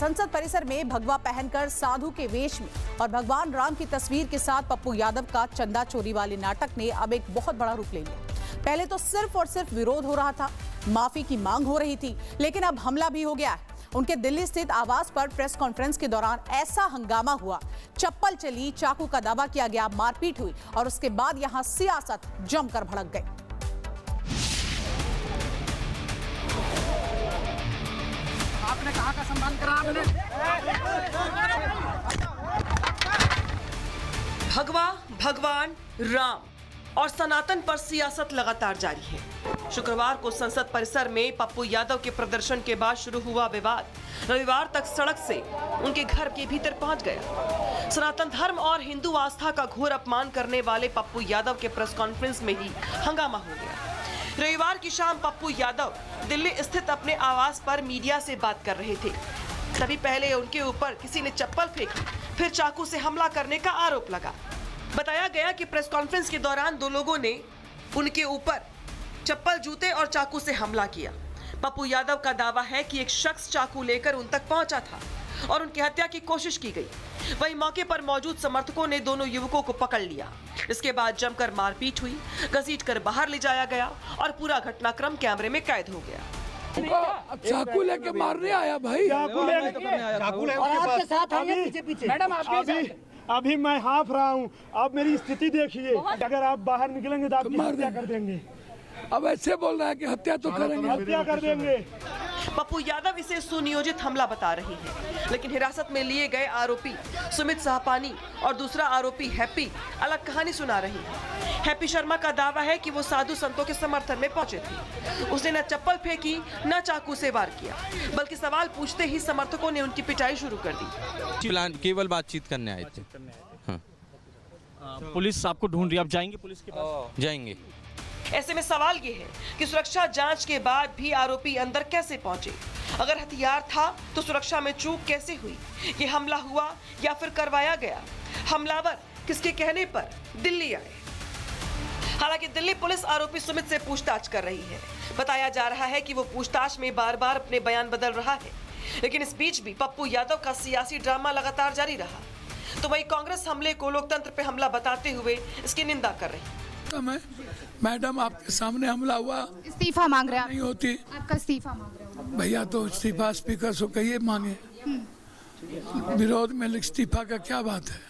संसद परिसर में भगवा पहनकर साधु के वेश में और भगवान राम की तस्वीर के साथ पप्पू यादव का चंदा चोरी वाले नाटक ने अब एक बहुत बड़ा रूप ले लिया। पहले तो सिर्फ और सिर्फ विरोध हो रहा था, माफी की मांग हो रही थी, लेकिन अब हमला भी हो गया है। उनके दिल्ली स्थित आवास पर प्रेस कॉन्फ्रेंस के दौरान ऐसा हंगामा हुआ, चप्पल चली, चाकू का दावा किया गया, मारपीट हुई और उसके बाद यहां सियासत जमकर भड़क गई। आपने कहाँ का सम्मान करा? आपने भगवा, भगवान राम और सनातन पर सियासत लगातार जारी है। शुक्रवार को संसद परिसर में पप्पू यादव के प्रदर्शन के बाद शुरू हुआ विवाद रविवार तक सड़क से उनके घर के भीतर पहुंच गया। सनातन धर्म और हिंदू आस्था का घोर अपमान करने वाले पप्पू यादव के प्रेस कॉन्फ्रेंस में ही हंगामा हो गया। रविवार की शाम पप्पू यादव दिल्ली स्थित अपने आवास पर मीडिया से बात कर रहे थे। तभी पहले उनके ऊपर किसी ने चप्पल फेंकी, फिर चाकू से हमला करने का आरोप लगा। बताया गया कि प्रेस कॉन्फ्रेंस के दौरान दो लोगों ने उनके ऊपर चप्पल, जूते और चाकू से हमला किया। पप्पू यादव का दावा है कि एक शख्स चाकू लेकर उन तक पहुंचा था और उनकी हत्या की कोशिश की गई। वहीं मौके पर मौजूद समर्थकों ने दोनों युवकों को पकड़ लिया। इसके बाद जमकर मारपीट हुई, घसीटकर बाहर ले जाया गया और पूरा घटनाक्रम कैमरे में कैद हो गया। चाकू लेके मारने आया भाई, चाकू आपके साथ आगे पीछे मैडम अभी मैं हाफ रहा हूँ। आप मेरी स्थिति देखिए, अगर आप बाहर निकलेंगे तो आपकी हत्या कर देंगे। अब ऐसे बोल रहा है कि हत्या तो करेंगे, हत्या कर देंगे। पप्पू यादव इसे सुनियोजित हमला बता रही है, लेकिन हिरासत में लिए गए आरोपी सुमित साहपानी और दूसरा आरोपी हैप्पी अलग कहानी सुना रही है। हैप्पी शर्मा का दावा है कि वो साधु संतों के समर्थन में पहुंचे थे। उसने न चप्पल फेंकी, न चाकू से वार किया, बल्कि सवाल पूछते ही समर्थकों ने उनकी पिटाई शुरू कर दी। केवल बातचीत करने आए थे। हाँ। पुलिस आपको ढूंढ रही है, आप जाएंगे पुलिस के पास? जाएंगे। ऐसे में सवाल ये है कि सुरक्षा जांच के बाद भी आरोपी अंदर कैसे पहुंचे? अगर हथियार था तो सुरक्षा में चूक कैसे हुई? ये हमला हुआ या फिर करवाया गया? हमलावर किसके कहने पर दिल्ली आए? हालांकि दिल्ली पुलिस आरोपी सुमित से पूछताछ कर रही है। बताया जा रहा है कि वो पूछताछ में बार बार अपने बयान बदल रहा है, लेकिन इस बीच भी पप्पू यादव का सियासी ड्रामा लगातार जारी रहा। तो वही कांग्रेस हमले को लोकतंत्र पे हमला बताते हुए इसकी निंदा कर रही है। मैडम आपके सामने हमला हुआ, इस्तीफा मांग रहे हैं? नहीं होती, आपका इस्तीफा मांग रहे हो भैया तो इस्तीफा स्पीकर से कहिए मांगे। विरोध में इस्तीफा का क्या बात है,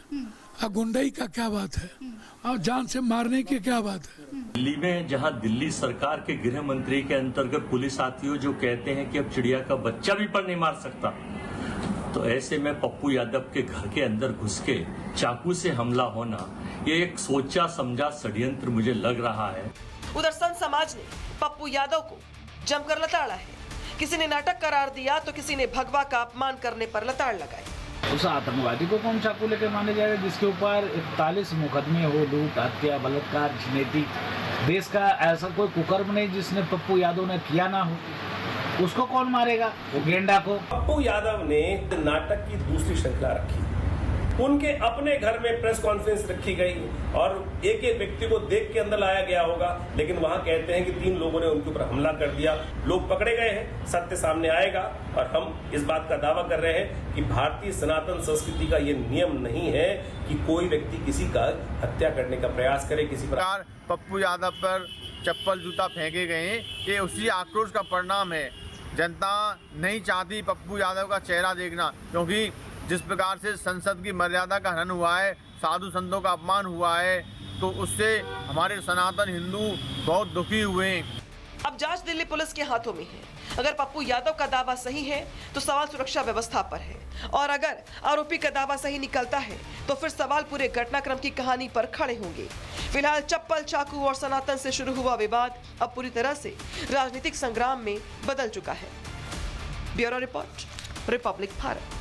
और गुंडई का क्या बात है, और जान से मारने की क्या बात है? दिल्ली में जहां दिल्ली सरकार के गृह मंत्री के अंतर्गत पुलिस आती हो जो कहते हैं कि अब चिड़िया का बच्चा भी पर नहीं मार सकता, तो ऐसे में पप्पू यादव के घर के अंदर घुस के चाकू से हमला होना ये एक सोचा समझा षड्यंत्र मुझे लग रहा है। उधर संत समाज ने पप्पू यादव को जमकर लताड़ा है। किसी ने नाटक करार दिया तो किसी ने भगवा का अपमान करने पर लताड़ लगाई। उस आतंकवादी को कौन चाकू लेकर माने जाएगा जिसके ऊपर 41 मुकदमे हो, लूट, हत्या, बलात्कार, छिनैती? देश का ऐसा कोई कुकर्म नहीं जिसने पप्पू यादव ने किया ना हो, उसको कौन मारेगा? वो गेंडा को। पप्पू यादव ने नाटक की दूसरी श्रृंखला रखी। उनके अपने घर में प्रेस कॉन्फ्रेंस रखी गई और एक एक व्यक्ति को देख के अंदर लाया गया होगा, लेकिन वहां कहते हैं कि 3 लोगों ने उनके ऊपर हमला कर दिया। लोग पकड़े गए हैं, सत्य सामने आएगा और हम इस बात का दावा कर रहे हैं कि भारतीय सनातन संस्कृति का ये नियम नहीं है कि कोई व्यक्ति किसी का हत्या करने का प्रयास करे। किसी प्रकार पप्पू यादव पर चप्पल, जूता फेंके गए हैं, ये उसी आक्रोश का परिणाम है। जनता नहीं चाहती पप्पू यादव का चेहरा देखना, क्योंकि जिस प्रकार से संसद की मर्यादा का हनन हुआ है, साधु संतों का अपमान हुआ है, तो उससे हमारे सनातन हिंदू बहुत दुखी हुए हैं। अब जांच दिल्ली पुलिस के हाथों में है। अगर पप्पू यादव का दावा सही है तो सवाल सुरक्षा व्यवस्था पर है, और अगर आरोपी का दावा सही निकलता है तो फिर सवाल पूरे घटनाक्रम की कहानी पर खड़े होंगे। फिलहाल चप्पल, चाकू और सनातन से शुरू हुआ विवाद अब पूरी तरह से राजनीतिक संग्राम में बदल चुका है। Bureau report, Republic Bharat.